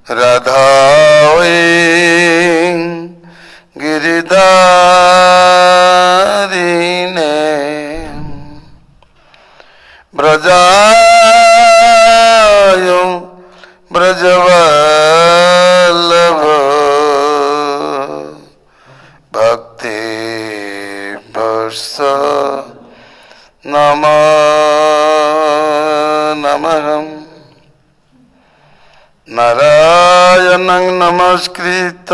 রাধা গিরিধারিণে ব্রজায় ব্রজবল্লভ ভক্তি বর্ষ নমঃ নারায়ণং নমস্কৃত্য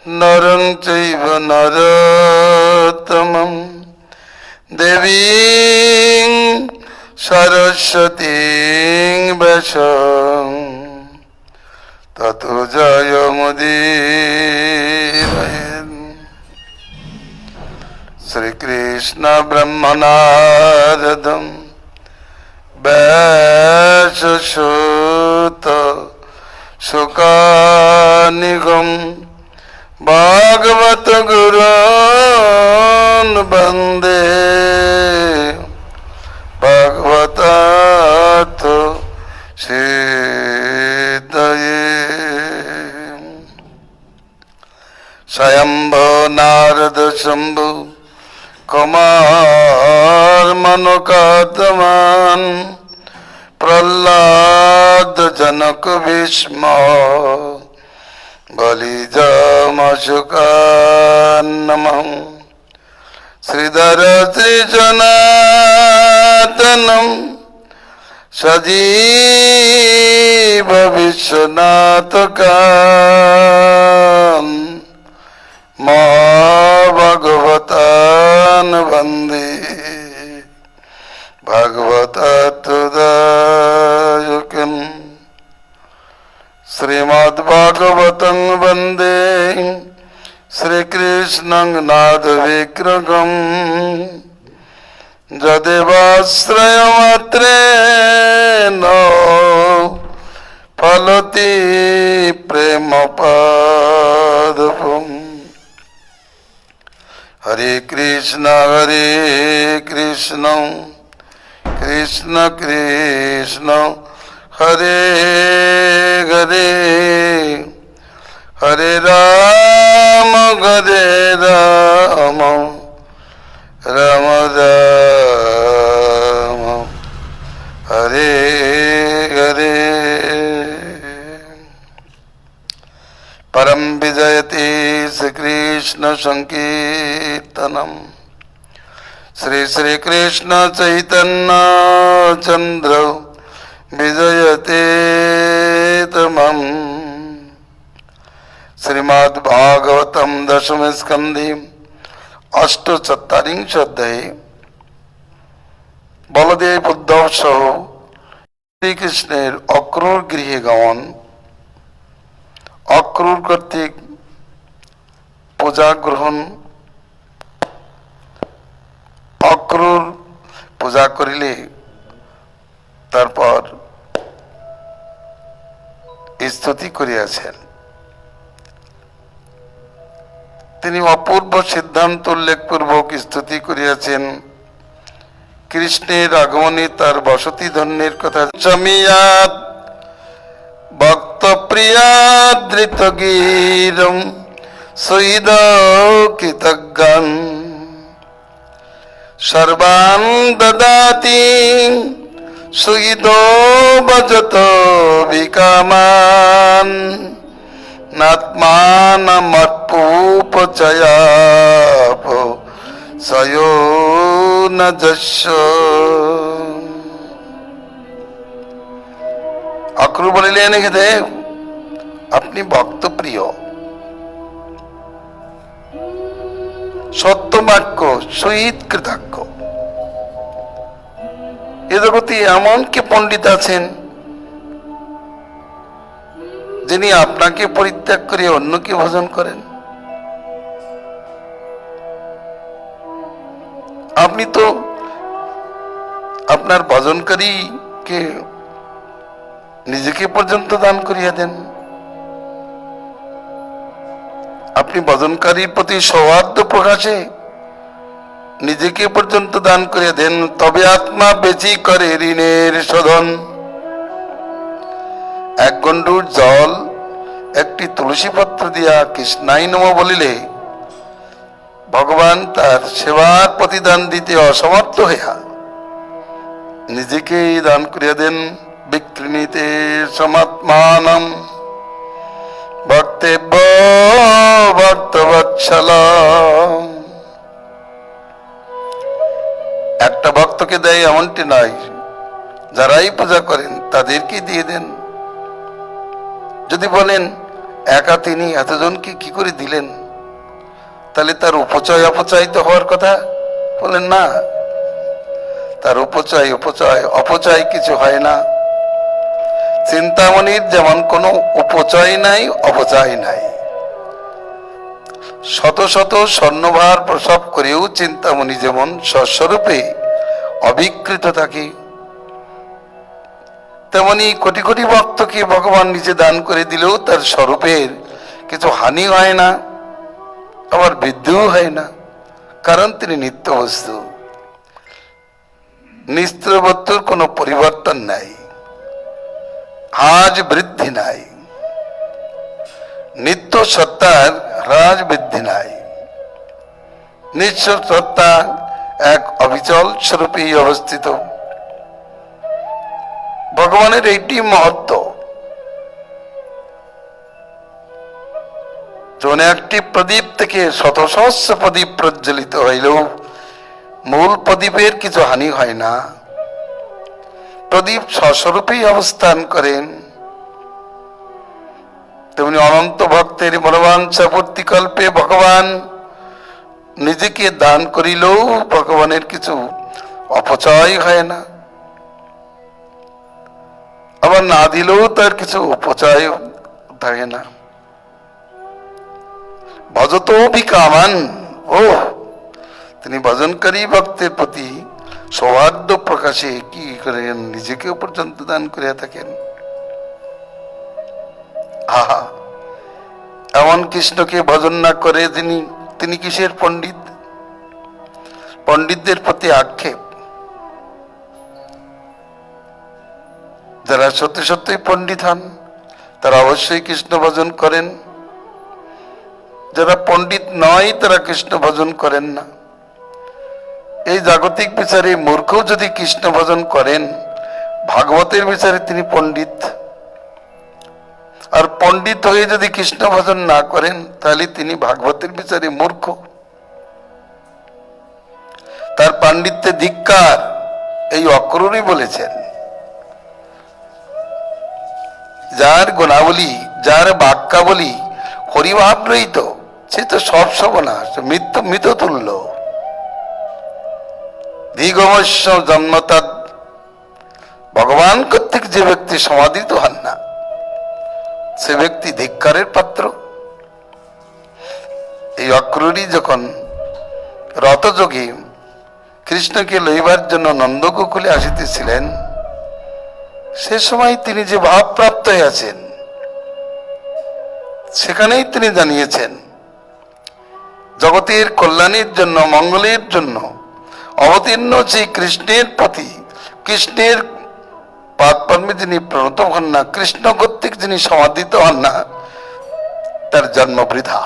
নরং চৈব নরোত্তমং দেবীং সরস্বতীং ব্যাসং ততো জয়মুদীরয়েৎ। শ্রীকৃষ্ণ ব্রহ্মনারদং ব্যাসসূত শুকানিগম ভাগবত গুরুন বন্দে ভগবতার্থ সিদ্ধয়ে। স্বয়ম্ভো নারদ শম্ভু কুমার মনোকাতমান প্রহ্লাদ জনক ভীষ্ম বলিজমশুকান্নমঃ। শ্রীধর শ্রীজনাতনম সজীব বিশ্বনাথকান ভগবতান বন্দে ভগবতাত্মদায়কম। শ্রীমদ্ভাগবতং বন্দে শ্রীকৃষ্ণং নাদ বিগ্রহম যদেবাশ্রয়মাত্রেণ ফলতি প্রেমপাদপম। হরে কৃষ্ণ কৃষ্ণ কৃষ্ণ হরে হরে হরে রাম রাম রাম রাম হরে হরে। পরম বিজয়তে শ্রীকৃষ্ণ সংকীর্তনম। শ্রী শ্রীকৃষ্ণ চৈতন্য চন্দ্র বিজয়তে তমম। শ্রীমদ্ভাগবতম দশম স্কন্ধে অষ্টচত্বারিংশ অধ্যায়ে বলদেব উদ্ধব সহ শ্রীকৃষ্ণের অক্রূর গৃহে গমন, অক্রূর কর্তৃক পূজা গ্রহণ, অক্রূর পূজা করিলে তারপর স্তুতি করিয়াছেন। তিনি অপূর্ব সিদ্ধান্ত উল্লেখপূর্বক স্তুতি করিয়াছেন। কৃষ্ণের আগমনে তার বসতি ধন্যের কথা জমিয়াত ভক্ত প্রিয়া ধৃত গীরম সুইদ কৃতজ্ঞান সর্বান দদাতি সুইদো ভজত বিকামান নাত্মানমর্পুপচয়াপ সয়ো ন যস্য। অক্রূর বলিলেন, হে দেব, আপনি ভক্তপ্রিয়, সত্যবাক্য, সহিত কৃতজ্ঞ। এ জগতে এমন কি পণ্ডিত আছেন যিনি আপনাকে পরিত্যাগ করে অন্যকে ভজন করেন? আপনি তো আপনার ভজনকারীকে নিজেকে পর্যন্ত দান করিয়া দেন। আপনি ভজনকারীর প্রতি সৌহার্দ্য প্রকাশে নিজেকে পর্যন্ত দান করিয়া দেন, তবে আত্মা বেচি করে ঋণের শোধন। এক গণ্ডুর জল একটি তুলসী পত্র দিয়া কৃষ্ণাই নম বলিলে ভগবান তার সেবার প্রতিদান দিতে অসমর্থ হইয়া নিজেকেই দান করিয়া দেন। বিক্রিণীতে সমাত্মানম ভক্তেব্য ভক্তবৎসল। একটা ভক্তকে দেয় এমনটি নয়, যারাই পূজা করেন তাদেরকে দিয়ে দেন। যদি বলেন একা তিনি এতজনকে কি করে দিলেন, তাহলে তার উপচয় অপচয় তো হওয়ার কথা। বলেন না, তার অপচয় কিছু হয় না। চিন্তামণির যেমন কোনো উপচয় নাই, অপচয় নাই। শত শত স্বর্ণভার প্রসব করেও চিন্তামণি যেমন স্বস্বরূপে অবিকৃত থাকে, তেমনি কোটি কোটি ভক্তকে ভগবান নিজে দান করে দিলেও তার স্বরূপের কিছু হানি হয় না, আবার বৃদ্ধিও হয় না, কারণ তিনি নিত্য বস্তু। নিত্য বস্তুর কোনো পরিবর্তন নাই, হ্রাস বৃদ্ধি নাই। নিত্য সত্তার হ্রাস বৃদ্ধি নাই। নিত্য সত্তা এক অবিচল স্বরূপেই অবস্থিত। ভগবানের এইটি মহত্ব। যেমন একটি প্রদীপ থেকে শত সহস্র প্রদীপ প্রজ্বলিত হইলেও মূল প্রদীপের কিছু হানি হয় না। প্রদীপ স্বস্বরূপেই অবস্থান করেন। তেমনি অনন্ত ভক্তের মনোবাঞ্ছা পূর্তিকল্পে ভগবান নিজেকে দান করিলেও ভগবানের কিছু অপচয় হয় না, আবার না দিলেও তার কিছু উপচয় থাকে না। ভজত বিকামান, তিনি ভজনকারী ভক্তের প্রতি সৌহার্দ্য প্রকাশে কি করেন, নিজেকেও পর্যন্ত দান করিয়া থাকেন। আহা, এমন কৃষ্ণকে ভজন না করে তিনি কিসের পণ্ডিত? পণ্ডিতদের প্রতি আক্ষেপ। যারা সত্যি সত্যি পণ্ডিত হন তারা অবশ্যই কৃষ্ণ ভজন করেন। যারা পণ্ডিত নয় তারা কৃষ্ণ ভজন করেন না। এই জাগতিক বিচারে মূর্খ যদি কৃষ্ণ ভজন করেন, ভাগবতের বিচারে তিনি পণ্ডিত। আর পণ্ডিত হয়ে যদি কৃষ্ণ ভজন না করেন, তাহলে তিনি ভাগবতের বিচারে মূর্খ। তার পাণ্ডিত্যে ধিক্কার, এই অক্রূরই বলেছেন। যার গুণাবলী, যার বাক্যাবলী হরিভাব রহিত, সে তো সব সর্বনাশ, মৃত তুল্য। দিগমস্য জন্মতাদ, ভগবান কর্তৃক যে ব্যক্তি সমাদিত হন না, সে ব্যক্তি ধিক্কারের পাত্র। এই অক্রূরী যখন রথযোগে কৃষ্ণকে লইবার জন্য নন্দগোকুলে আসিতেছিলেন, সে সময় তিনি যে ভাবপ্রাপ্ত হয়েছেন, সেখানেই তিনি জানিয়েছেন জগতের কল্যাণের জন্য, মঙ্গলের জন্য অবতীর্ণ যে কৃষ্ণের প্রতি, কৃষ্ণের পাদপদ্মে যিনি প্রণত হন না, কৃষ্ণ কর্তৃক যিনি সমাদিত হন না, তার জন্ম বৃথা।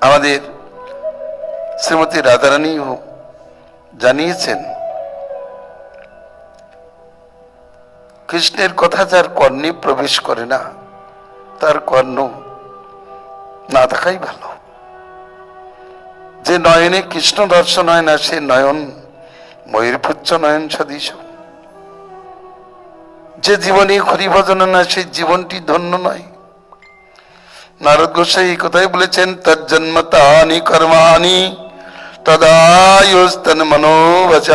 আমাদের শ্রীমতী রাধারানীও জানিয়েছেন, কৃষ্ণের কথা যার কর্ণে প্রবেশ করে না, তার কর্ণ না থাকাই ভালো। যে নয়নে কৃষ্ণ দর্শন হয় না, সে নয়ন ময়ূরপুচ্ছ নয়ন সদৃশ। যে জীবনে হরিভজন না, সেই জীবনটি ধন্য নয়। নারদ গোসাই এই কথাই বলেছেন, তজ্জন্ম তানি কর্মাণি তদায়ুস্তন মনোবচঃ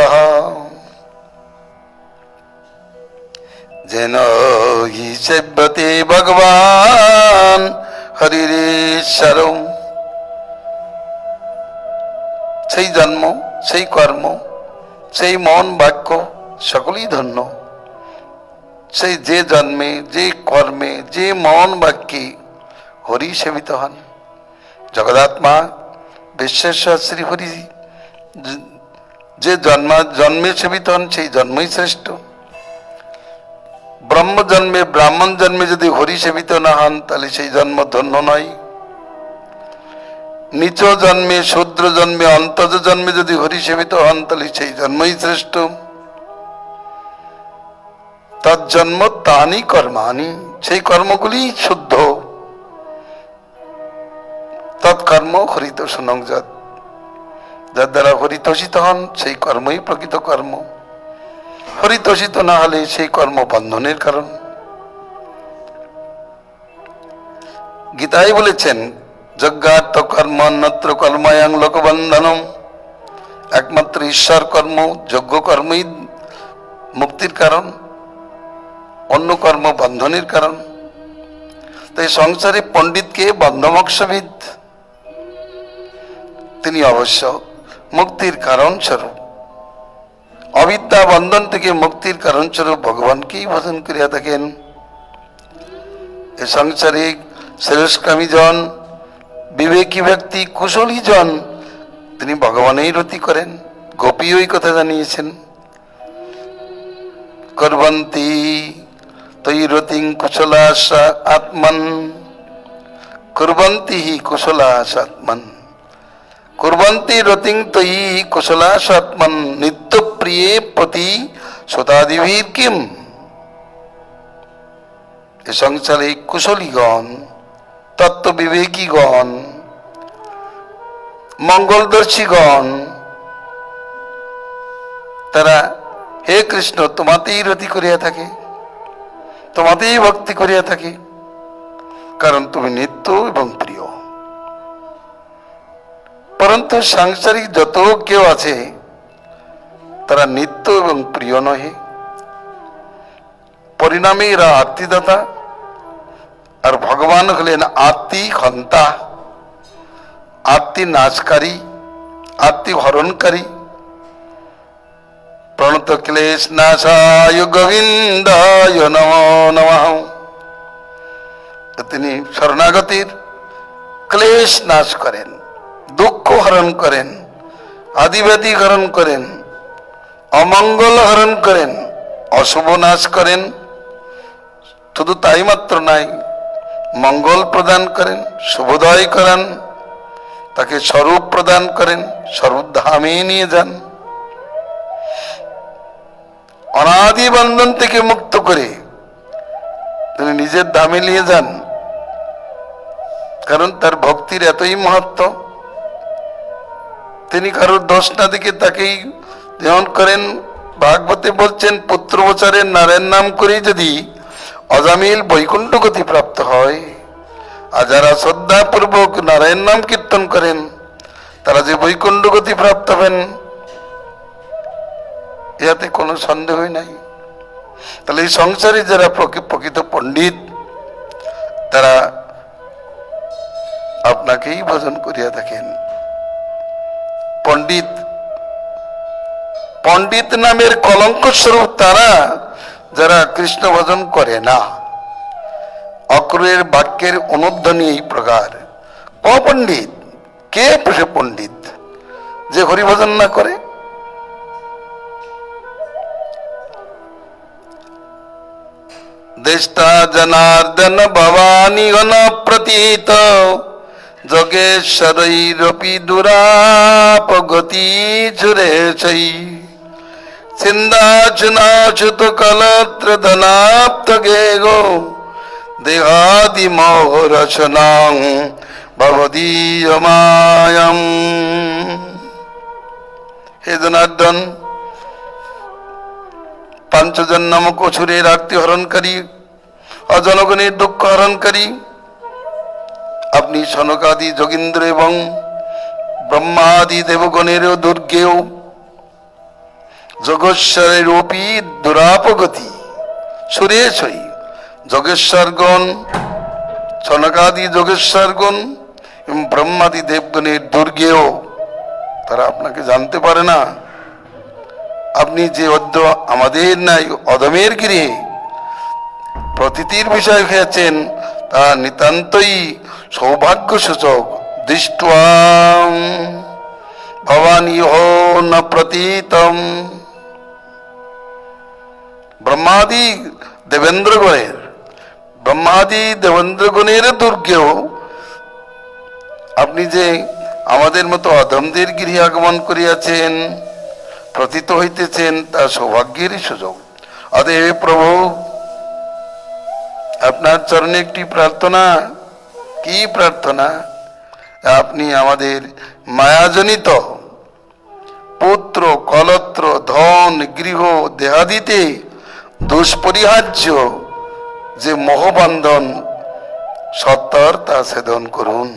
যেন হি সেব্যতে ভগবান হরিরেশ্বর। সেই জন্ম, সেই কর্ম, সেই মন বাক্য সকলেই ধন্য। সেই যে জন্মে, যে কর্মে, যে মন বাক্যে হরি সেবিত হন। জগদাত্মা বিশ্বেশ্বর শ্রী হরি যে জন্মে সেবিত হন সেই জন্মই শ্রেষ্ঠ। ব্রহ্ম জন্মে ব্রাহ্মণ জন্মে যদি হরি সেবিত না হন তাহলে সেই জন্ম ধন্য নয়। নিচ জন্মে শূদ্র জন্মে অন্তজ জন্মে যদি হরি সেবিত হন তাহলে সেই জন্মই শ্রেষ্ঠ। তজ্জন্ম তানি কর্মানি, সেই কর্মগুলি শুদ্ধ। তৎকর্ম হরিতোষণং যৎ, যার দ্বারা হরিতোষিত হন সেই কর্মই প্রকৃত কর্ম। হরিতোষিত না হলে সেই কর্ম বন্ধনের কারণ। গীতায় বলেছেন যজ্ঞার্থ কর্ম অন্যত্র কর্মায়াং লোকবন্ধনম, একমাত্র ঈশ্বর কর্ম যজ্ঞ কর্মই মুক্তির কারণ, অন্য কর্ম বন্ধনের কারণ। তাই সংসারে পণ্ডিতকে বন্ধমোক্ষবিদ, তিনি অবশ্য মুক্তির কারণ স্বরূপ। অবিদ্যা বন্ধন থেকে মুক্তির কারণ স্বরূপ ভগবানকেই ভজন করিয়া থাকেন। এ সংসারে শ্রেষ্ঠকামী জন, বিবেকী ব্যক্তি, কুশলী জন তিনি ভগবানেই রতি করেন। গোপী ওই কথা জানিয়েছেন, কুর্বন্তি তৈ রতিং কুশলাস আত্মন, কুর্বন্তি হি কুশলাস আত্মন, কুর্বন্তি রতিং তৈ কুশলাস আত্মন, নিত্য প্রিয়ে প্রতি শতাদিভীর কিম। এ সংসারে কুশলীগণ, তত্ত্ব বিবেকীগণ, মঙ্গলদর্শীগণ তারা হে কৃষ্ণ তোমাতেই রতি করিয়া থাকে, তোমাতেই ভক্তি করিয়া থাকে, কারণ তুমি নিত্য এবং প্রিয়। পরন্তু সাংসারিক যত কেউ আছে তারা নিত্য এবং প্রিয় নহে, পরিণামে এরা আত্মীদাতা, আর ভগবান হলেন আত্মী হন্তা, আত্মী নাশকারী, আত্মী হরণকারী। প্রণত ক্লেশ নাশায় গোবিন্দায় নমো নমঃ। তিনি শরণাগতির ক্লেশ নাশ করেন, দুঃখ হরণ করেন, আদিব্যাধি হরণ করেন, অমঙ্গল হরণ করেন, অশুভ নাশ করেন। শুধু তাই মাত্র নাই, মঙ্গল প্রদান করেন, শুভোদয় করান, তাকে স্বরূপ প্রদান করেন, স্বরূপ ধামে নিয়ে যান। অনাদি বন্ধন থেকে মুক্ত করে তিনি নিজের ধামে নিয়ে যান, কারণ তার ভক্তির এতই মহত্ব। তিনি কারোর দোষ না দেখে তাকেই যেমন করেন। ভাগবতে বলছেন পুত্রবচারের নারায়ণ নাম করেই যদি অজামিল বৈকুণ্ঠ গতি প্রাপ্ত হয়, আর যারা শ্রদ্ধাপূর্বক নারায়ণ নাম কীর্তন করেন তারা যে বৈকুণ্ঠ গতি প্রাপ্ত হবেন ইহাতে কোনো সন্দেহই নাই। তাহলে এই সংসারে যারা প্রকৃত পণ্ডিত তারা আপনাকেই ভজন করিয়া থাকেন। পণ্ডিত, পণ্ডিত নামের কলঙ্ক স্বরূপ তারা যারা কৃষ্ণ ভজন করে না। অক্রুরের বাক্যের অনুধ্বনি এই প্রকার, অপণ্ডিত কে সে পণ্ডিত যে হরিভজন না করে? দেষ্টা জনার্দন ভবানী গণ প্রতীত যোগেশ্বরৈরপি দুরাপগতি ঝুরেছৈ ছিন্দাচুনাচ্যুত কলত্র ধনাপ্ত গেগো দেহাদি মোহ রচনাং ভবদীয় মায়াম। হে জনার্দন, পাঞ্চজন নামক অসুরের আরতি হরণকারী, অজনগণের দুঃখ হরণকারী, আপনি সনকাদি যোগীন্দ্র এবং ব্রহ্মাদি দেবগণেরও দুর্গেও যোগেশ্বরের অপি দুরাপগতি সুরেশই। যোগেশ্বরগণ, সনকাদি যোগেশ্বরগণ এবং ব্রহ্মাদি দেবগণের দুর্গেও তারা আপনাকে জানতে পারে না। আপনি যে অদ্য আমাদের নাই অদমের গৃহে প্রতীতির বিষয় হয়েছেন তা নিতান্তই সৌভাগ্য সূচক। দৃষ্টা ভবানীহো ন প্রতীতম। ব্রহ্মাদি দেবেন্দ্রগণের দুর্গেও আপনি যে আমাদের মতো অধমদের গৃহে আগমন করিয়াছেন, প্রতীত হইতেছেন, তা সৌভাগ্যেরই সুযোগ। অতএব প্রভু, আপনার চরণে একটি প্রার্থনা। কি প্রার্থনা? আপনি আমাদের মায়াজনিত পুত্র, কলত্র, ধন, গৃহ, দেহাদিতে দুষ্পরিহার্য যে মোহবন্ধন সত্তর, তা ছেদন করুন।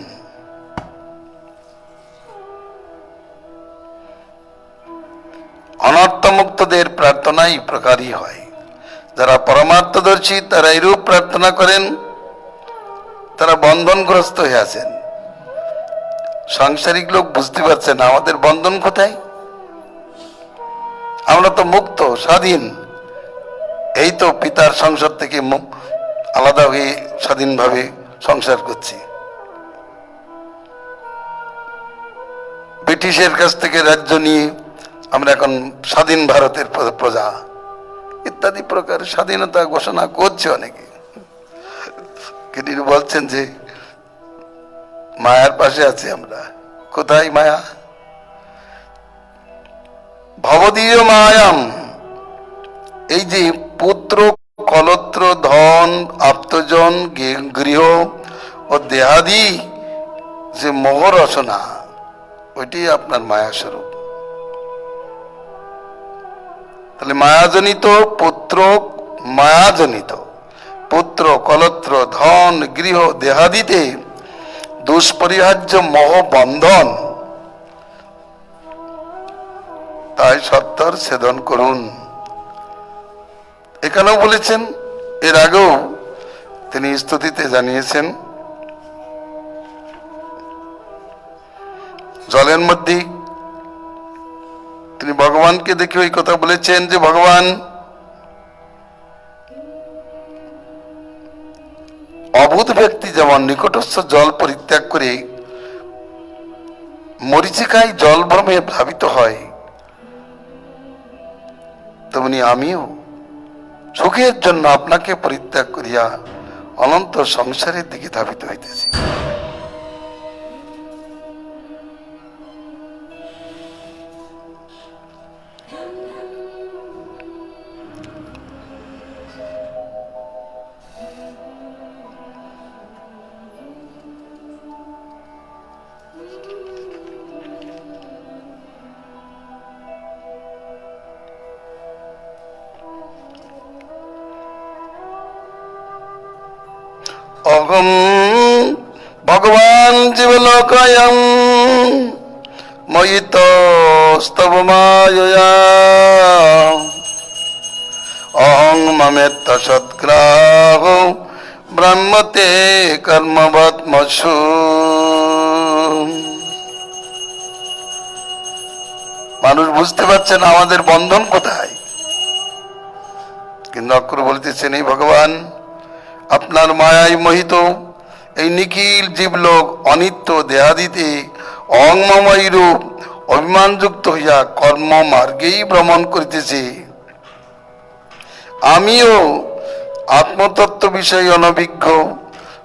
অনর্থমুক্তদের প্রার্থনা এই প্রকারই হয়। যারা পরমার্থদর্শী তারা এইরূপ প্রার্থনা করেন, তারা বন্ধনগ্রস্ত হয়ে আছেন। সাংসারিক লোক বুঝতে পারছে না আমাদের বন্ধন কোথায়। আমরা তো মুক্ত, স্বাধীন। এই তো পিতার সংসার থেকে আলাদা হয়ে স্বাধীনভাবে সংসার করছি। ব্রিটিশের কাছ থেকে রাজ্য নিয়ে আমরা এখন স্বাধীন ভারতের প্রজা ইত্যাদি প্রকার স্বাধীনতা ঘোষণা করছে অনেকে। কিন্তু বলছেন যে মায়ার পাশে আছি আমরা। কোথায় মায়া? ভবদীয় মায়াম। এই যে পুত্র, কলত্র, ধন, আপ্তজন, গৃহ ও দেহাদি যে মোহ রচনা, ওইটি আপনার মায়া স্বরূপ। তাহলে মায়াজনিত পুত্র, কলত্র, ধন, গৃহ, দেহাদিতে দুষ্পরিহার্য মোহ বন্ধন, তাই সত্তর ছেদন করুন। এখানেও বলেছেন, এর আগেও তিনি স্তুতিতে জানিয়েছেন, জলের মধ্যে তিনি ভগবানকে দেখে ওই কথা বলেছেন যে ভগবান, অবুধ ব্যক্তি যেমন নিকটস্থ জল পরিত্যাগ করে মরীচিকায় জল ভ্রমে প্লাবিত হয়, তেমনি আমিও সুখের জন্য আপনাকে পরিত্যাগ করিয়া অনন্ত সংসারের দিকে ধাবিত হইতেছি। অহং ভগবান জীবলোকয়ং ময়িত স্তব মায়য়া অহং মমেত্য সৎগ্রাহ ব্রহ্মতে কর্মবৎমসু। মানুষ বুঝতে পারছেন আমাদের বন্ধন কোথায়, কিন্তু অক্ষর বলতেছেন, এই ভগবান আপনার মায়ায় মোহিত এই নিখিল জীবলোক অনিত্য দেহাদিতে অহংময় রূপ অভিমানযুক্ত হইয়া কর্ম মার্গেই ভ্রমণ করিতেছে। আমিও আত্মতত্ত্ব বিষয়ে অনভিজ্ঞ,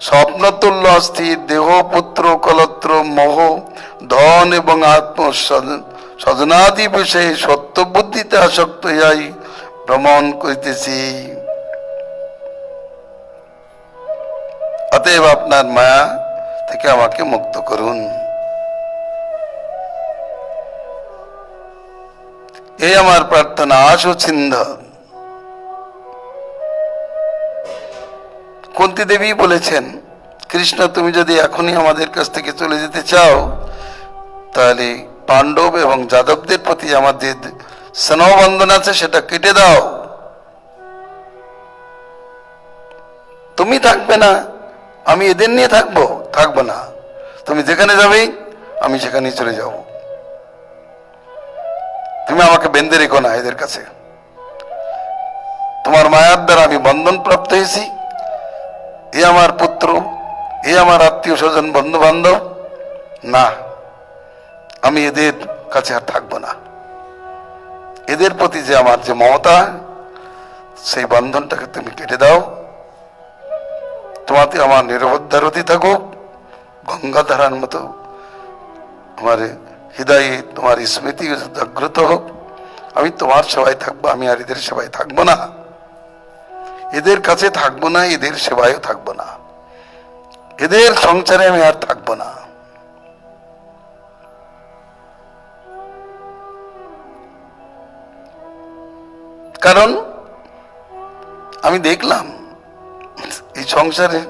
স্বপ্নতুল্য অস্থির দেহ, পুত্র, কলত্র, মোহ, ধন এবং আত্ম স্বজনাদি বিষয়ে সত্য বুদ্ধিতে আসক্ত হইয়াই ভ্রমণ করিতেছি। অতএব আপনার মায়া থেকে আমাকে মুক্ত করুন। এই আমার প্রার্থনা। আশু ছিন্দ। কুন্তী দেবী বলেছেন, কৃষ্ণ তুমি যদি এখনই আমাদের কাছ থেকে চলে যেতে চাও, তাহলে পাণ্ডব এবং যাদবদের প্রতি আমাদের স্নেহবন্ধন আছে সেটা কেটে দাও। তুমি থাকবে না, আমি এদের নিয়ে থাকবো না। তুমি যেখানে যাবে আমি সেখানেই চলে যাব। তুমি আমাকে বেঁধে রেখো না এদের কাছে। তোমার মায়ার দ্বারা আমি বন্ধন প্রাপ্ত হয়েছি। এ আমার পুত্র, এ আমার আত্মীয় স্বজন, বন্ধু বান্ধব না, আমি এদের কাছে আর থাকবো না। এদের প্রতি যে আমার যে মমতা, সেই বন্ধনটাকে তুমি কেটে দাও। তোমাতে আমার নিরবদ্ধারতি থাকুক, গঙ্গাধারার মতো আমার হৃদয়ে তোমার স্মৃতি জাগ্রত হোক। আমি তোমার সেবায় থাকবো, আমি আর এদের সেবায় থাকবো না, এদের কাছে থাকবো না, এদের সেবায়ও থাকবো না, এদের সংসারে আমি আর থাকবো না। কারণ আমি দেখলাম এই সংসারে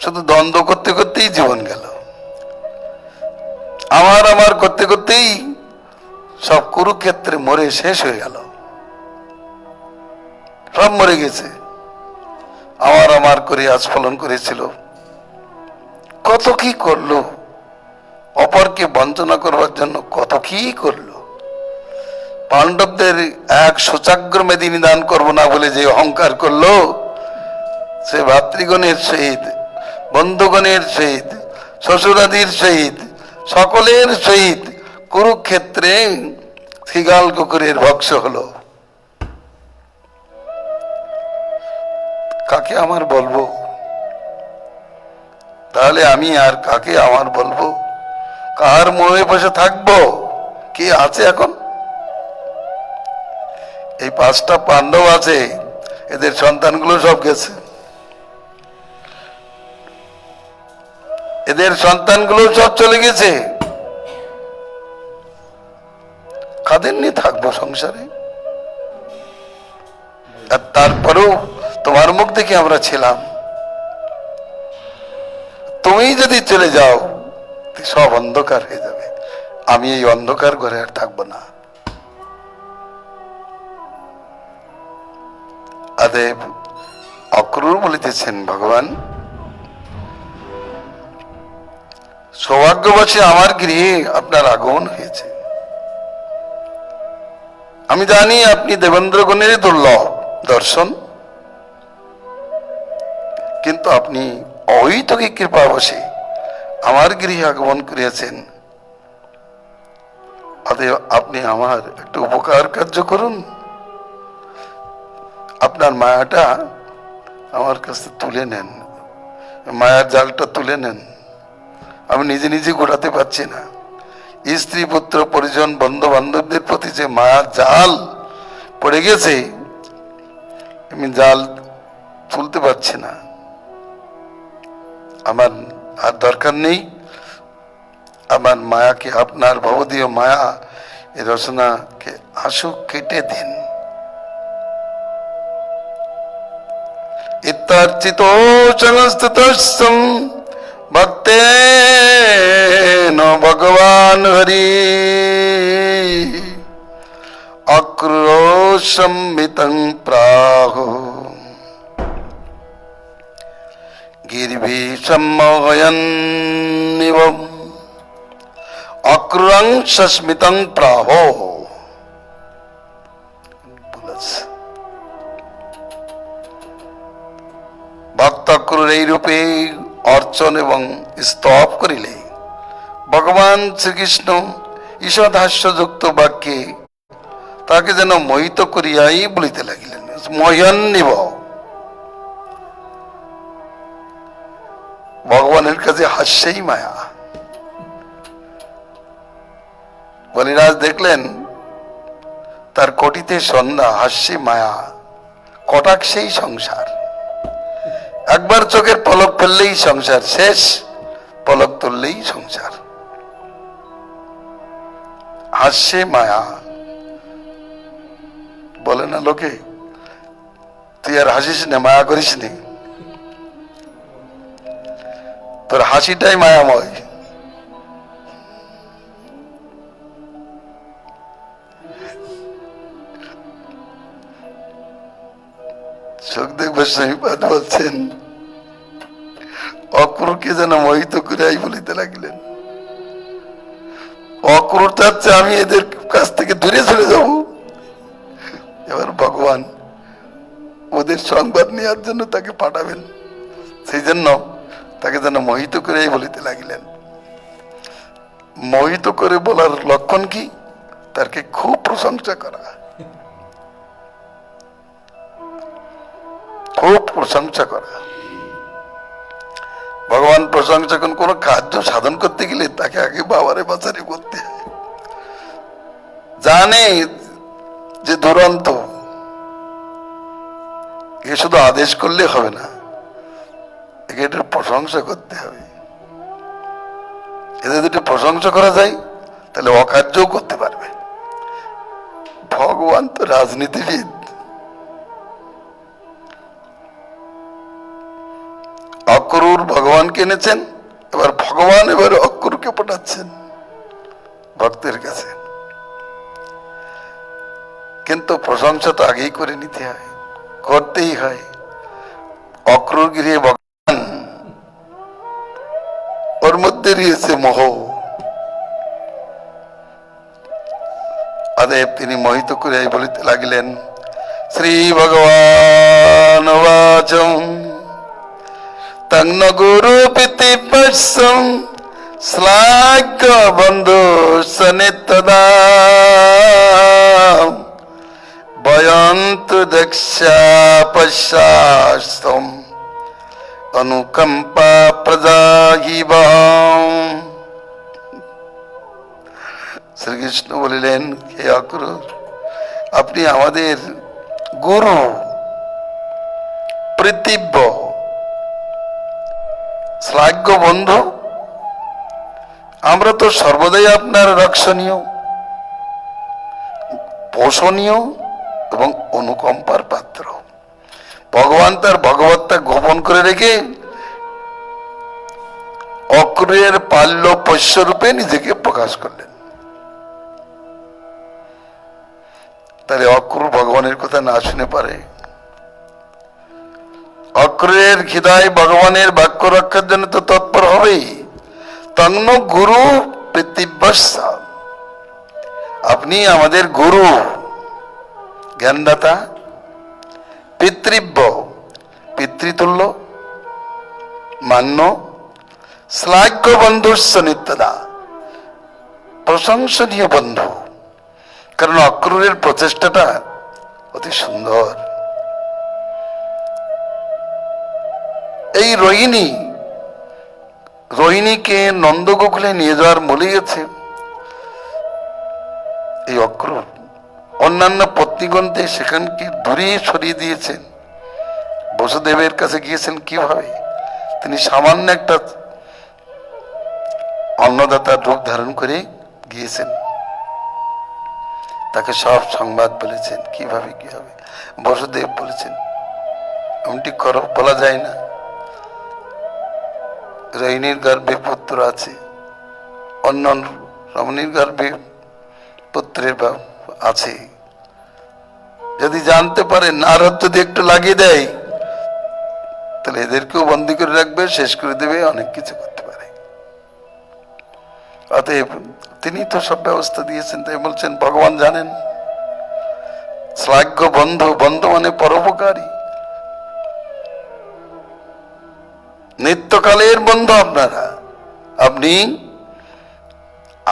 শুধু দ্বন্দ্ব করতে করতেই জীবন গেল, আমার আমার করতে করতেই সব কুরুক্ষেত্রে মরে শেষ হয়ে গেল, সব মরে গেছে। আমার আমার করে আস্ফলন করেছিল, কত কি করলো, অপরকে বঞ্চনা করবার জন্য কত কি করলো। পাণ্ডবদের এক শোচাগ্র মেদি নিদান করবো না বলে যে অহংকার করলো, সে ভাতৃগণের সহিত, বন্ধুগণের সহিত, শ্বশুরাদির সহিত, সকলের সহিত কুরুক্ষেত্রে শিগাল কুকুরের ভক্ষ হলো। কাকে আমার বলবো? তাহলে আমি আর কাকে আমার বলবো? কার মোহে বসে থাকবো? কে আছে এখন? এই 5টা পাণ্ডব আছে, এদের সন্তানগুলো সব গেছে, এদের সন্তানগুলো সব চলে গেছে। কাদের নিয়ে থাকবো সংসারে? আর তারপরেও তোমার মুখ দেখে আমরা ছিলাম, তুমি যদি চলে যাও সব অন্ধকার হয়ে যাবে। আমি এই অন্ধকার ঘরে আর থাকবো না। অতএব অক্রূর বলিতেছেন, ভগবান সৌভাগ্যবশে আমার গৃহে আপনার আগমন হয়েছে। আমি জানি আপনি দেবেন্দ্রগণের দুর্লভ দর্শন, কিন্তু আপনি অহৈতুকী কৃপাবশে আমার গৃহে আগমন করিয়াছেন। অতএব আপনি আমার একটু উপকার কার্য করুন, আপনার মায়াটা আমার কাছে তুলে নেন, মায়ার জালটা তুলে নেন। আমি নিজে নিজে গোটাতে পারছি না। স্ত্রী পুত্র পরিজন বন্ধু বান্ধবদের প্রতি যে মায়ার জাল পড়ে গেছে, আমি জাল তুলতে পারছি না। আমার আর দরকার নেই। আমার মায়াকে, আপনার ভবদীয় মায়া এই রচনাকে আসুক, কেটে দিন। ইত্যার্চিত সংস্থিতস্যম ভক্তেন ভগবান হরি অক্রূর সম্মিতং প্রাহু গিরিভি সম্মোহয়ন্নিব অক্রূরং সস্মিতং প্রাহো। ভক্ত অক্রূর এই রূপে অর্চন এবং স্তব করিলে ভগবান শ্রীকৃষ্ণ ঈষৎহাস্যযুক্ত বাক্যে তাকে যেন মোহিত করিয়াই বলিতে লাগিলেন, মহ্যন্নিব। ভগবানের কাছে হাস্যই মায়া। বলিরাজ দেখলেন তার কোটিতে সন্ধ্যা, হাস্যে মায়া, কটাক্ষেই সংসার। একবার চোখের পলক ফেললেই সংসার শেষ, পলক তুললেই সংসার। হাস্যে মায়া। বলে না লোকে, তুই আর হাসিস না, মায়া করিস নি, তোর হাসিটাই মায়াময়। সুখদেব গোস্বামীপাদ বলছেন, অক্রূরকে যেন মোহিত করিয়াই বলিতে লাগলেন। অক্রূর চাচ্ছে আমি এদের কাছ থেকে দূরে চলে যাব। এবার ভগবান ওদের সংবাদ নেওয়ার জন্য তাকে পাঠাবেন, সেই জন্য তাকে যেন মোহিত করিয়াই বলিতে লাগিলেন। মোহিত করে বলার লক্ষণ কি? তাকে খুব প্রশংসা করা, খুব প্রশংসা করা। ভগবান প্রশংসা করেন কোন কার্য সাধন করতে গেলে তাকে আগে বাবারে বাচারে করতে হয়। জানে যে দুরন্ত, এ শুধু আদেশ করলে হবে না, একে এটার প্রশংসা করতে হবে। এদের যদি প্রশংসা করা যায় তাহলে অকার্যও করতে পারবে। ভগবান তো রাজনীতিবিদ, অক্রুর ভগবানকে এনেছেন, এবার ভগবান এবার অক্রুরকে পাঠাচ্ছেন ভক্তের কাছে। কিন্তু প্রশংসা তো আগেই করে নিতে হয়, করতেই হয়। অক্রুর গিয়ে ভগবান, ওর মধ্যে রয়েছে মোহ। অতএব তিনি মোহিত করে বলিতে লাগিলেন, শ্রী ভগবান বাচম তন্ন গুরু পিতি পশ্যম শ্লাঘ্য বন্ধু সনিতদা বয়ন্তু দক্ষা পশ্যাস্তম অনুকম্পা প্রজাহিব। শ্রীকৃষ্ণ বলিলেন, হে অক্রূর, আপনি আমাদের গুরু, প্রীতিব্য, শ্লাঘ্য বন্ধু। আমরা তো সর্বদাই আপনার রক্ষণীয়, পোষণীয় এবং অনুকম্পার পাত্র। ভগবান তার ভগবত্তা গোপন করে রেখে অক্রূরের পাল্য পোষ্য রূপে নিজেকে প্রকাশ করলেন। তাহলে অক্রূর ভগবানের কথা না শুনে পারে? অক্রূরের হৃদয় ভগবানের বাক্য রক্ষার জন্য তো তৎপর হবেই। তন্ন গুরু পৃথিবীবৎসা, আপনি আমাদের গুরু, জ্ঞানদাতা, পিতৃব্য, পিতৃতুল্য, মান্য, শ্লাঘ্য বন্ধুস্য নিত্যদা, প্রশংসনীয় বন্ধু। কারণ অক্রূরের প্রচেষ্টাটা অতি সুন্দর। এই রোহিণীকে নন্দগোকুলে নিয়ে যাওয়ার মূলে গেছে এই অক্রূর। অন্যান্য পত্নীগণকে সেখানকে দূরে সরিয়ে দিয়েছেন। বসুদেবের কাছে গিয়েছেন কিভাবে? তিনি সামান্য একটা অন্নদাতার রূপ ধারণ করে গিয়েছেন, তাকে সব সংবাদ বলেছেন কিভাবে কি হবে। বসুদেব বলেছেন, এমনটি করো, বলা যায় না, রোহিণীর গর্ভে পুত্র আছে, অন্য রমণীর গর্ভে পুত্রের আছে। যদি জানতে পারে, নারদ যদি একটু লাগিয়ে দেয় তাহলে এদেরকেও বন্দী করে রাখবে, শেষ করে দেবে, অনেক কিছু করতে পারে। অতএব তিনি তো সব ব্যবস্থা দিয়েছেন। তাই বলছেন ভগবান জানেন, শ্লাঘ্য বন্ধু, বন্ধু মানে পরোপকারী, নিত্যকালের বন্ধু আপনারা।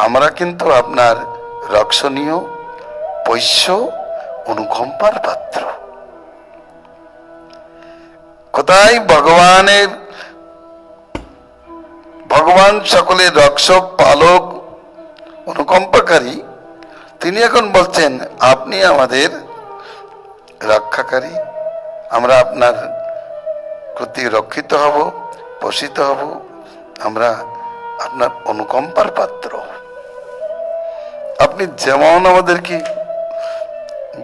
আমরা কিন্তু আপনার রক্ষণীয়, পৈষ্য, অনুকম্পার পাত্র। কোথায় ভগবান সকলের রক্ষক, পালক, অনুকম্পাকারী, তিনি এখন বলছেন আপনি আমাদের রক্ষাকারী, আমরা আপনার প্রতি রক্ষিত হব, পোষিত হব, আমরা আপনার অনুকম্পার পাত্র। আপনি যেমন আমাদেরকে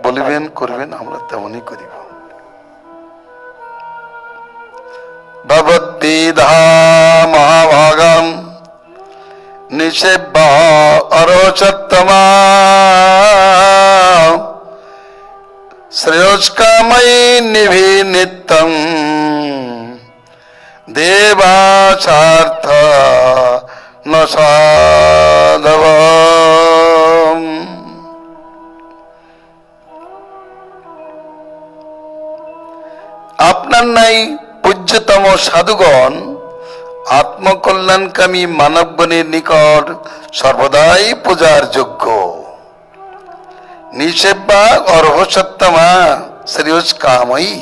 বলিবেন, করবেন, আমরা তেমনই করিব। ভগবদ্বিধা মহাভাগম নিষেব্য অরোচত্তমা শ্রেয়স্কাময়ী নিভি নিত্যম দেবাচার্থ ন সাধব। আপনার নাই পূজ্যতম সাধুগণ আত্মকল্যাণকামী মানবগণের নিকট সর্বদাই পূজার যোগ্য। নিষেব্যা অর্হসত্তমা শ্রেয়স কাময়ী।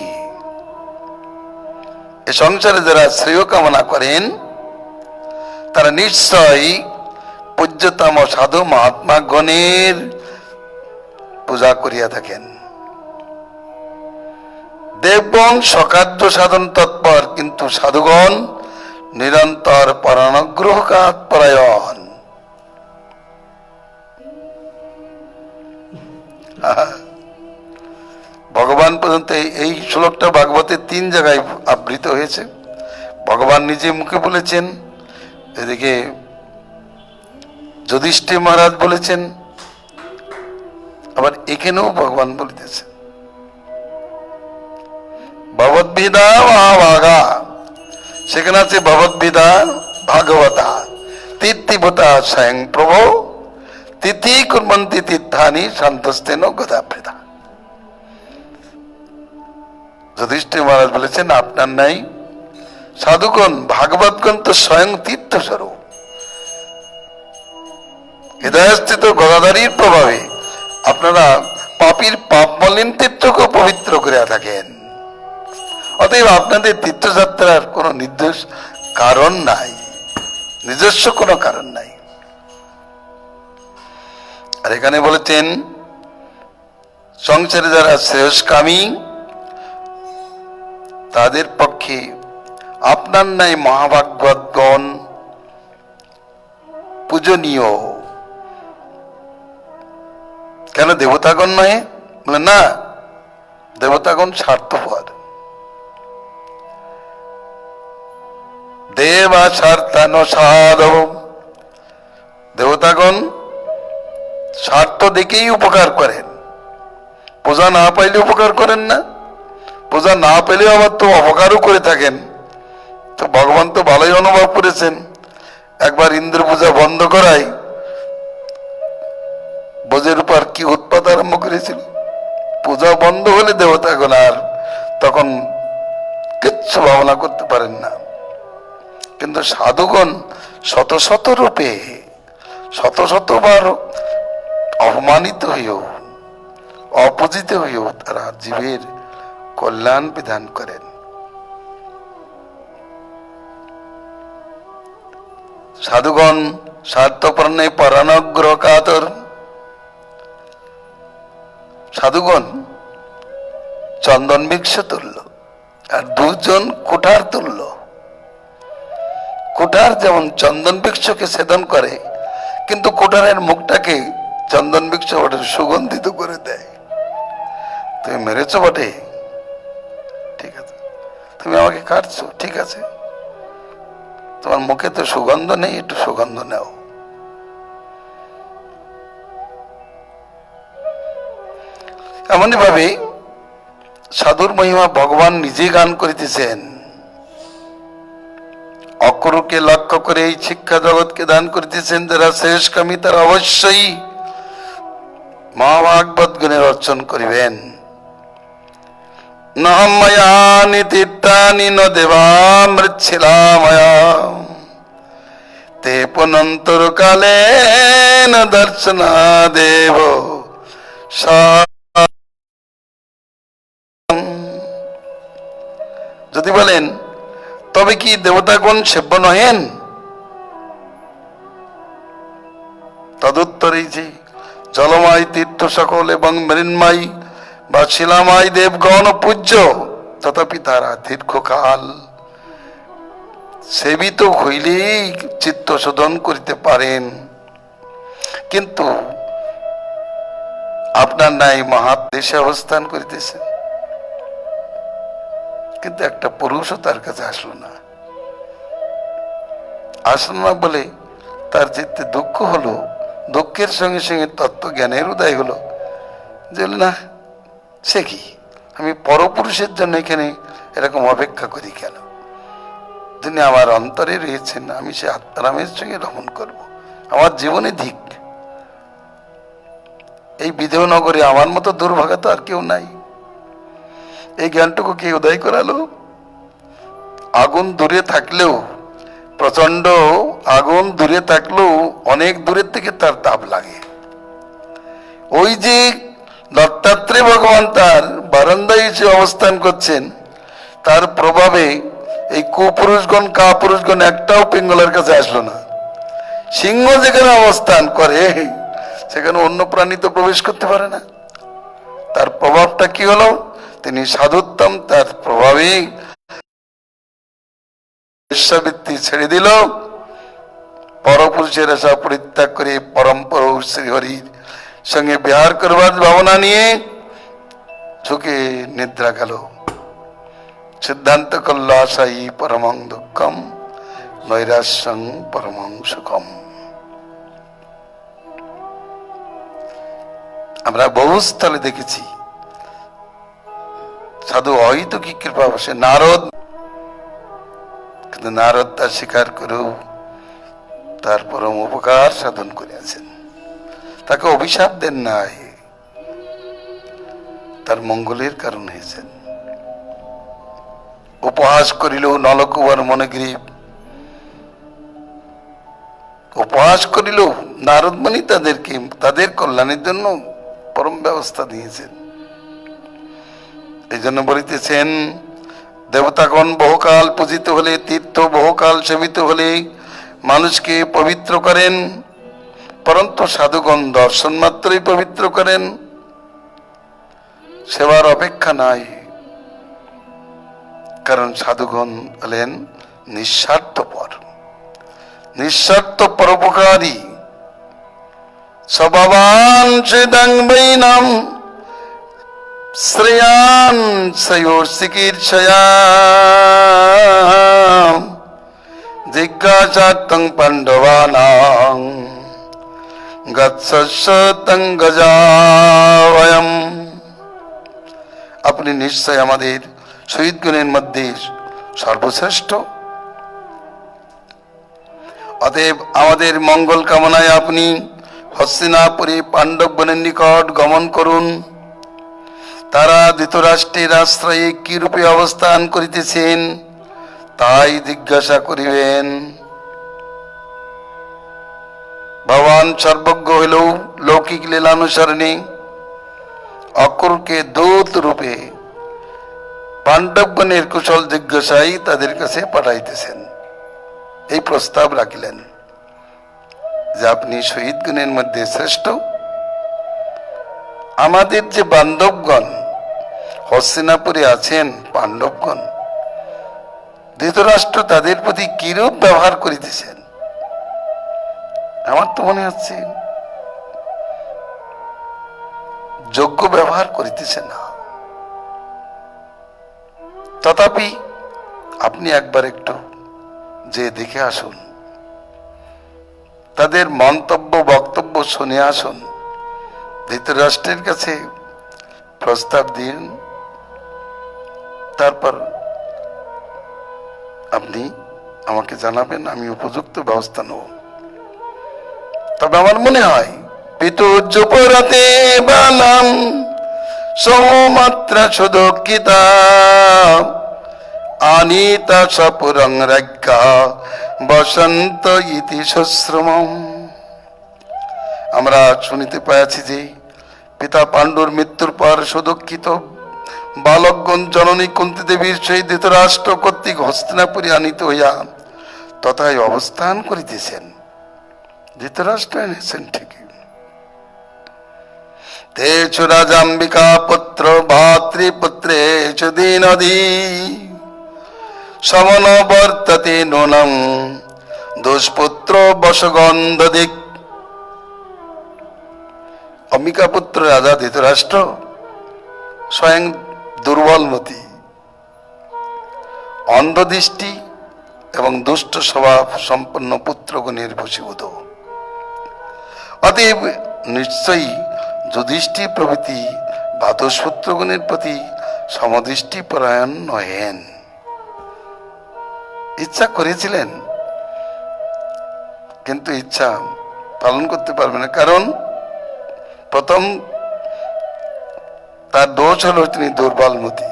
এ সংসারে যারা শ্রেয় কামনা করেন তারা নিশ্চয়ই পূজ্যতম সাধু মহাত্মা গণের পূজা করিয়া থাকেন। দেবগণ সকার্য সাধন তৎপর, কিন্তু সাধুগণ নিরন্তর পরানুগ্রহ পরায়ণ। ভগবান পর্যন্ত এই শ্লোকটা ভাগবতের 3 জায়গায় আবৃত হয়েছে। ভগবান নিজে মুখে বলেছেন, এদিকে যুধিষ্ঠির মহারাজ বলেছেন, আবার এখানেও ভগবান বলিতেছেন ভগবদ্বিদা মহাভাগা, সেখানে আছে ভগবদ্বিদা ভাগবতা তীর্থিভূতা স্বয়ং প্রভু তিথি কুর্বন্তি তীর্থানি শান্তস্তেন গদাভৃতা। যুধিষ্ঠির মহারাজ বলেছেন, আপনার নাই সাধুগণ ভাগবতগণ তো স্বয়ং তীর্থ স্বরূপ। হৃদয়স্থিত গদাধারীর প্রভাবে আপনারা পাপীর পাপ মলিন তীর্থকে পবিত্র করিয়া থাকেন। অতএব আপনাদের তীর্থযাত্রার কোনো নির্দিষ্ট কারণ নাই, নিজস্ব কোনো কারণ নাই। আর এখানে বলেছেন সংসারে যারা শ্রেয়স্কামী তাদের পক্ষে আপনার নাই মহাভাগবতগণ পূজনীয়। কেন দেবতাগণ নয়? বলে না, দেবতাগণ স্বার্থপর। দেবা স্বার্থান সাধব, দেবতাগণ স্বার্থ দেখেই উপকার করেন। পূজা না পাইলে উপকার করেন না, পূজা না পেলেও আবার তো অপকারও করে থাকেন। তো ভগবান তো ভালোই অনুভব করেছেন। একবার ইন্দ্র পূজা বন্ধ করাই বোঝের উপর কি উৎপাত আরম্ভ করেছিল। পূজা বন্ধ হলে দেবতাগণ আর তখন কিচ্ছু ভাবনা করতে পারেন না। কিন্তু সাধুগণ শত শত রূপে শত শতবার অপমানিত হইও অপূজিত হইও তারা জীবের কল্যাণ বিধান করেন। সাধুগণ স্বার্থপর্ণে পরানুগ্রহ কাতর। সাধুগণ চন্দন বৃক্ষ তুল্য, আর দুজন কুঠার তুল্য। কুঠার যেমন চন্দন বৃক্ষকে ছেদন করে, কিন্তু কুঠারের মুখটাকে চন্দন বৃক্ষ বটে সুগন্ধিত করে দেয়। তুমি মেরেছ বটে, ঠিক আছে, তুমি আমাকে কাটছো, ঠিক আছে, তোমার মুখে তো সুগন্ধ নেই, একটু সুগন্ধ নেও। এমনই ভাবে সাধুর মহিমা ভগবান নিজে গান করিতেছেন। অকরুকে লক্ষ্য করে এই শিক্ষা জগৎকে দান করিতেছেন। যারা শ্রেষ্ঠকামী তারা অবশ্যই মহাভাগবত গুণের অর্চন করিবেন। নহময়ানি তীর্থানি ন দেবামৃচ্ছিলাময়া তে পুনন্তর কালে ন দর্শনা দেব। যদি বলেন তবে কি দেবতাগণ সেব্য নহেন? তদুত্তরে যে জলময় তীর্থ সকল এবং মৃন্ময় বা শিলাময় দেবগণ পূজ্য, তথাপি তারা দীর্ঘকাল সেবিত হইলেই চিত্ত শোধন করিতে পারেন। কিন্তু আপনার নাই মহাত দেশে অবস্থান করিতেছেন, কিন্তু একটা পুরুষও তার কাছে আসলো না। আসলো না বলে তার চিত্তে দুঃখ হলো। দুঃখের সঙ্গে সঙ্গে তত্ত্ব জ্ঞানের উদয় হলো যে না, সে কি, আমি পরপুরুষের জন্য এখানে এরকম অপেক্ষা করি কেন? তিনি আমার অন্তরে রয়েছেন, আমি সে আত্মারামের সঙ্গে রমণ করব। আমার জীবনে ধিক। এই বিধেয়নগরে আমার মতো দুর্ভাগা তো আর কেউ নাই। এই জ্ঞানটুকু কে উদয় করালো? আগুন দূরে থাকলেও প্রচন্ড আগুন দূরে থাকলেও অনেক দূরের থেকে তার তাপ লাগে। ওই যে দত্তাত্রেয় ভগবান তার বারান্দায় এসে অবস্থান করছেন, তার প্রভাবে এই কুপুরুষগণ কাপুরুষগণ একটাও পিঙ্গলার কাছে আসলো না। সিংহ যেখানে অবস্থান করে সেখানে অন্য প্রাণী তো প্রবেশ করতে পারে না। তার প্রভাবটা কি হলো? তিনি সাধুত্তম, তার প্রভাবে ঈশ্বরবৃত্তি ছেড়ে দিল, পরপুরুষের আশা পরিত্যাগ করে পরম পুরুষ শ্রীহরির সঙ্গে বিহার করবার ভাবনা নিয়ে ঝুঁকে নিদ্রা গেল। সিদ্ধান্ত করল আশাই পরমং দুঃখম নৈরাশ্যং পরমং সুখম। আমরা বহু স্থলে দেখেছি সাধু হয়তো কি কৃপা বসে নারদ, কিন্তু নারদ তা স্বীকার করেও তার পরম উপকার সাধন করিয়াছেন। তাকে অভিশাপ দেন নাই, তার মঙ্গলের কারণ হয়েছেন। উপহাস করিল নলকুমার মনগ্রীব, উপহাস করিল নারদ মুনি তাদেরকে তাদের কল্যাণের জন্য পরম ব্যবস্থা দিয়েছেন। এই জন্য বলিতেছেন, দেবতাগণ বহুকাল পূজিত হলে, তীর্থ বহুকাল সেবিত হলে মানুষকে পবিত্র করেন, পরন্তু সাধুগণ দর্শন মাত্রই পবিত্র করেন। সেবার অপেক্ষা নাই, কারণ সাধুগণ হলেন নিঃস্বার্থপর, নিঃস্বার্থ পরোপকারী। স্বভাবান শ্রেদাং বৈনাম শ্রেয়ান শ্রেয়োর চিকিৎসয়া জিজ্ঞাসার্থং পাণ্ডবানাং গচ্ছস্যং গজাবয়ম। আপনি নিশ্চয় আমাদের শহীদ গুণের মধ্যে সর্বশ্রেষ্ঠ, অতএব আমাদের মঙ্গল কামনায় আপনি হস্তিনাপুরে পাণ্ডব বনের নিকট গমন করুন। তারা ধৃতরাষ্ট্রের আশ্রয়ে কি রূপে অবস্থান করিতেছেন তাই জিজ্ঞাসা করিবেন। ভগবান সর্বজ্ঞ হইলেও লৌকিক লীলানুসারণে অক্রূরকে দূত রূপে পাণ্ডবগণের কুশল জিজ্ঞাসাই তাদের কাছে পাঠাইতেছেন। এই প্রস্তাব রাখিলেন যে আপনি শহীদ গুণের মধ্যে শ্রেষ্ঠ। আমাদের যে বান্ধবগণ হস্তিনাপুরে আছেন, পাণ্ডবগণ, ধৃতরাষ্ট্র তাদের প্রতি কিরূপ ব্যবহার করিতেছেন, আমার তো মনে হচ্ছে যোগ্য ব্যবহার করিতেছে না। তথাপি আপনি একবার একটু যে দেখে আসুন, তাদের মন্তব্য বক্তব্য শুনে আসুন, ধৃতরাষ্ট্রের কাছে প্রস্তাব দিন, তারপর আপনি আমাকে জানাবেন, আমি উপযুক্ত ব্যবস্থা নেব। তবে আমার মনে হয় পিতুর্যপরাতে বালাম সৌমাত্রা সুদক্ষিতা আনিতা সপুরং রাজ্ঞা বসন্ত ইতি সশ্রমম। আমরা শুনিতে পাইয়াছি যে পিতা পাণ্ডুর মৃত্যুর পর সুদক্ষিত বালকগণ জননী কুন্তী দেবীর সেই ধৃতরাষ্ট্র কর্তৃক হস্তিনাপুরে আনিত হইয়া তথায় অবস্থান করিতেছেন। ধৃতরাষ্ট্র এনেছেন ঠিকই। তেষু রাজাম্বিকা পুত্র ভাতৃপুত্রেষু দীনধী সমনবর্ততে নূনং দুষ্পুত্র বশগন্ধদিক। অম্বিকা পুত্র রাজা ধৃতরাষ্ট্র স্বয়ং দুর্বলমতি, অন্ধদৃষ্টি এবং দুষ্ট স্বভাব সম্পন্ন পুত্রগণের বশীভূত। অতএব নিশ্চয়ই যুধিষ্ঠির প্রভৃতি ভ্রাতুষ্পুত্রগণের প্রতি সমদৃষ্টি পরায়ণ নহেন। ইচ্ছা করেছিলেন, কিন্তু ইচ্ছা পালন করতে পারবে না, কারণ প্রথম তার দোষ হলো তিনি দুর্বলমতি।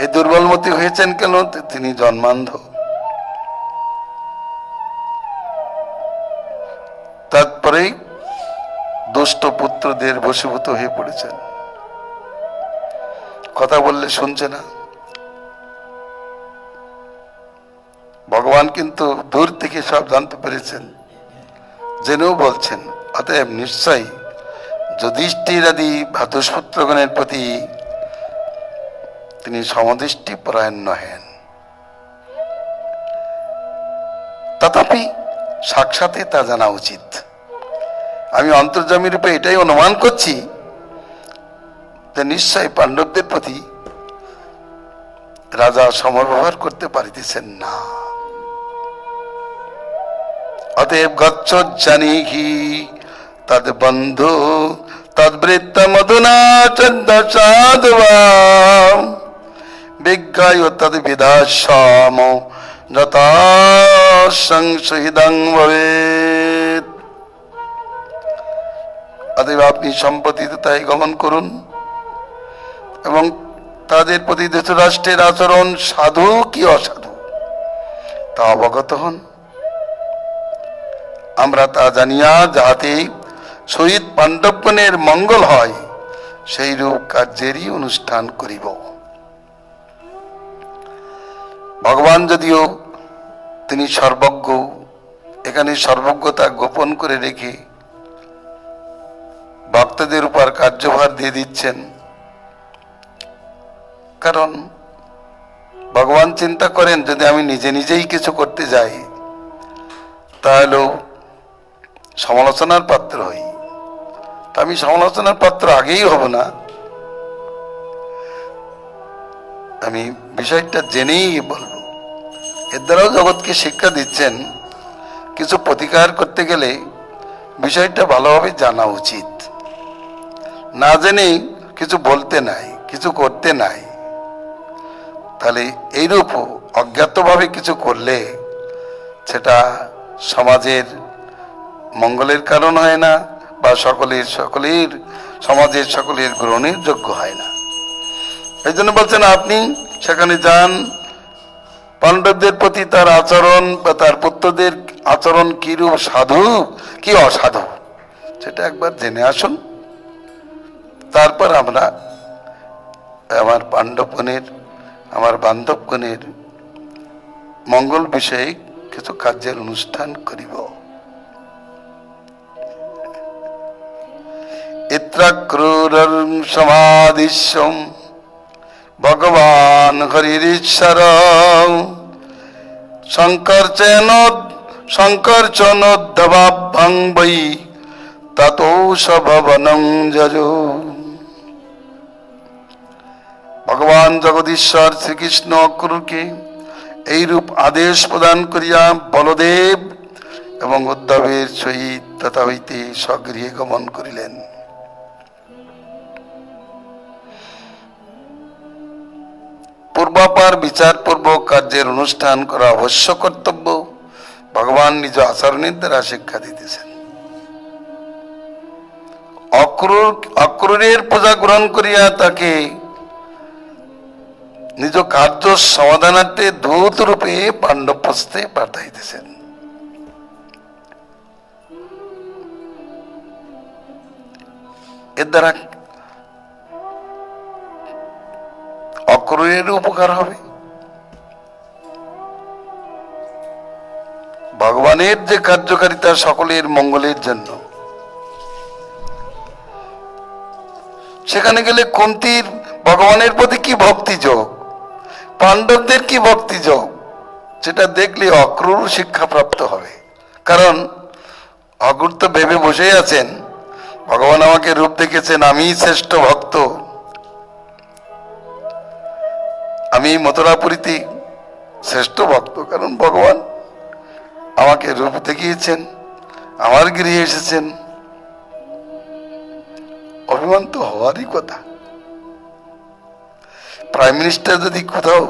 এই দুর্বলমতি হয়েছেন কেন? তিনি জন্মান্ধ। ক্রোধের বশীভূত হয়ে পড়েছেন, কথা বললে শুনছে না। ভগবান কিন্তু দূর থেকে সব জানতে পেরেছেন, জেনেও বলছেন। অতএব নিশ্চয়ই যুধিষ্ঠির আদি ভ্রাতুষ্পুত্রগণের প্রতি তিনি সমদৃষ্টি পরায়ণ নহেন। তথাপি সাক্ষাতে তা জানা উচিত। আমি অন্তর্যামী রূপে এটাই অনুমান করছি যে নিশ্চয় পাণ্ডবদের প্রতি রাজা সমব্যবহার করতে পারিতেছেন না। অতএব গচ্ছজ্জানিহি তদ বন্ধু তদ্বৃত্ত মধুনা চন্দ্রসাধুবা বিজ্ঞায় তদ বিধাস্যাম যথা সংশোহিদং ভবেৎ। অতএব আপনি সম্পত্তি তাই গমন করুন এবং তাদের প্রতি ধৃতরাষ্ট্রের আচরণ সাধু কি অসাধু তা অবগত হন। আমরা তা জানিয়া যাহাতে শহীদ পাণ্ডবগণের মঙ্গল হয় সেই রূপ কার্যেরই অনুষ্ঠান করিব। ভগবান যদিও তিনি সর্বজ্ঞ, এখানে সর্বজ্ঞতা গোপন করে রেখে ভক্তদের উপর কার্যভার দিয়ে দিচ্ছেন। কারণ ভগবান চিন্তা করেন যদি আমি নিজে নিজেই কিছু করতে যাই তাহলেও সমালোচনার পাত্র হই, তা আমি সমালোচনার পাত্র আগেই হব না, আমি বিষয়টা জেনেই বলবো। এর দ্বারাও জগৎকে শিক্ষা দিচ্ছেন কিছু প্রতিকার করতে গেলে বিষয়টা ভালোভাবে জানা উচিত, না জেনেই কিছু বলতে নাই, কিছু করতে নাই। তাহলে এইরূপ অজ্ঞাতভাবে কিছু করলে সেটা সমাজের মঙ্গলের কারণ হয় না বা সকলের সমাজের সকলের গ্রহণের যোগ্য হয় না। এই জন্য বলছেন আপনি সেখানে যান, পাণ্ডবদের প্রতি তার আচরণ বা তার পুত্রদের আচরণ কিরূপ, সাধু কি অসাধু সেটা একবার জেনে আসুন। তারপর আমরা আমার পাণ্ডবগণের, আমার বান্ধবগণের মঙ্গল বিষয়ে কিছু কার্যের অনুষ্ঠান করিব। ইত্রাক্রুরং সমাদিশ্যম ভগবান হরিশ্বর শঙ্করচনোদ্ভবাভ্যং বৈ ততোষ ভবনং যজো। ভগবান জগদীশ্বর শ্রীকৃষ্ণ অক্রুরকে এইরূপ আদেশ প্রদান করিয়া বলদেব এবং উদ্ধবের সহিত তথা হইতে স্বগৃহে গমন করিলেন। পূর্বাপার বিচারপূর্বক কার্যের অনুষ্ঠান করা অবশ্য কর্তব্য ভগবান নিজ আচরণের দ্বারা শিক্ষা দিতেছেন। অক্রূরের পূজা গ্রহণ করিয়া তাকে নিজ কার্য সমাধানার্থে দূত রূপে পাণ্ডবপ্রস্থে পাঠাইতেছেন। এর দ্বারা অক্রূরের উপকার হবে, ভগবানের যে কার্যকারিতা সকলের মঙ্গলের জন্য। সেখানে গেলে কুন্তির ভগবানের প্রতি কি ভক্তি যোগ, পাণ্ডবদের কি ভক্তি যোগ, সেটা দেখলে অক্রূর শিক্ষাপ্রাপ্ত হবে। কারণ অক্রূর তো ভেবে বসেই আছেন ভগবান আমাকে রূপ দেখেছেন, আমি শ্রেষ্ঠ ভক্ত, আমি মথুরাপুরীতে শ্রেষ্ঠ ভক্ত, কারণ ভগবান আমাকে রূপ দেখিয়েছেন, আমার গৃহে এসেছেন। অভিমান তো হওয়ারই কথা। প্রাইম মিনিস্টার যদি কোথাও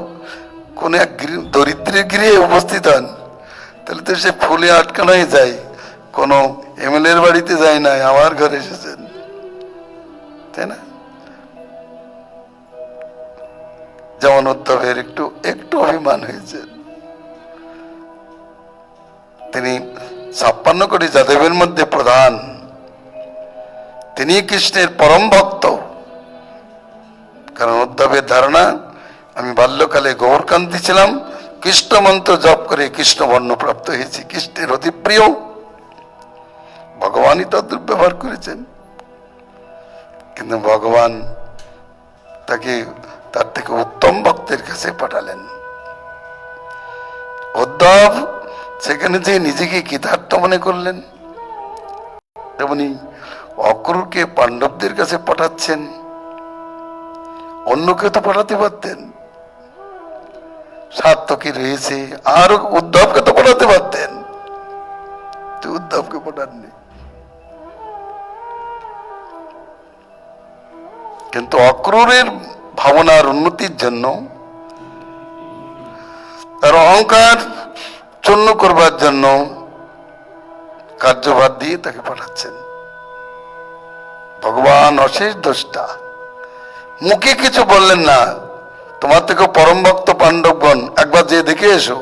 কোন এক দরিদ্রের গৃহে উপস্থিত হন তাহলে তো সে ফুলে আটকানো হয়ে যায়, কোনো এমএলএ এর বাড়িতে যায় না, আমার ঘরে এসেছেন, তাই না? যেমন উদ্ধবের একটু অভিমান হয়েছে। তিনি 56 কোটি যাদবের মধ্যে প্রধান, তিনি কৃষ্ণের পরম ভক্ত। কারণ উদ্ধবের ধারণা, আমি বাল্যকালে গৌরকান্তি ছিলাম, কৃষ্ণ মন্ত্র জপ করে কৃষ্ণ বর্ণ প্রাপ্ত হয়েছি, কৃষ্ণের অতি প্রিয়। ভগবানই তো দুর্ব্যবহার করেছেন, কিন্তু ভগবান তাকে তার থেকে উত্তম ভক্তের কাছে পাঠালেন। উদ্ধব সেখানে যে নিজেকে কৃতার্থ মনে করলেন, তেমনি অক্রূরকে পাণ্ডবদের কাছে পাঠাচ্ছেন। অন্যকে তো পাঠাতে পারতেন, স্বার্থ কি রয়েছে, আর উদ্ধবকে তো পাঠাতে পারতেন, তো উদ্ধবকে পাঠাননি। কিন্তু অক্রূরের ভাবনার উন্নতির জন্য, তার অহংকার চূর্ণ করবার জন্য কার্যভার দিয়ে তাকে পাঠাচ্ছেন। ভগবান অশেষ দ্রষ্টা, মুখে কিছু বললেন না, তোমার থেকে পরম ভক্ত পাণ্ডবগণ একবার যে দেখে এসো,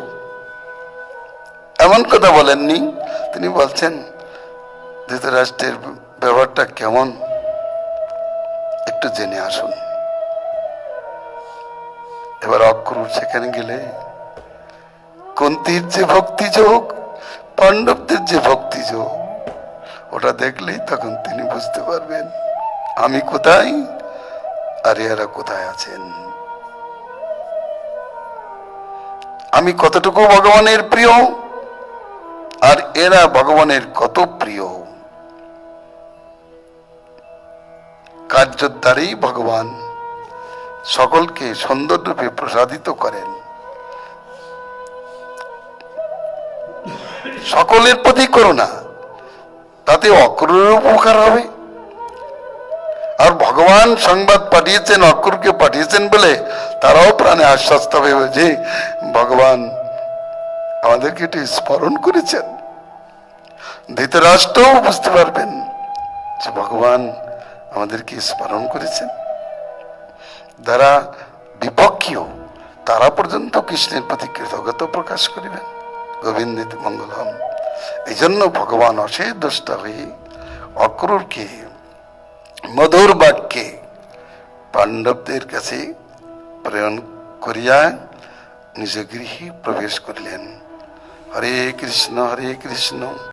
এমন কথা বলেননি। তিনি বলছেন ধৃতরাষ্ট্রের ব্যবহারটা কেমন, একটু জেনে আসুন। এবার অক্রূর সেখানে গেলে কুন্তির যে ভক্তিযোগ, পাণ্ডবদের যে ভক্তিযোগ, ওটা দেখলেই তখন তিনি বুঝতে পারবেন আমি কোথায় আর এরা কোথায় আছেন, আমি কতটুকু ভগবানের প্রিয় আর এরা ভগবানের কত প্রিয়। কার্যের দ্বারেই ভগবান সকলকে সুন্দর রূপে প্রসাদিত করেন, সকলের প্রতি করুণা, তাতে অক্রূরের উপকার হবে। আর ভগবান সংবাদ পাঠিয়েছেন, অক্রূরকে পাঠিয়েছেন বলে তারাও প্রাণে আশ্বস্ত হবে যে ভগবান আমাদেরকে এটি স্মরণ করেছেন। ধৃতরাষ্ট্রও বুঝতে পারবেন যে ভগবান আমাদেরকে স্মরণ করেছেন। যারা বিপক্ষীয় তারা পর্যন্ত কৃষ্ণের প্রতি কৃতজ্ঞতা প্রকাশ করিবেন। গোবিন্দিত মঙ্গলম। এই জন্য ভগবান অশেষ দ্রষ্টা হয়ে অক্রূরকে মধুর বাক্যে পাণ্ডবদের কাছে প্রেরণ করিয়া নিজ গৃহে প্রবেশ করিলেন। হরে কৃষ্ণ হরে কৃষ্ণ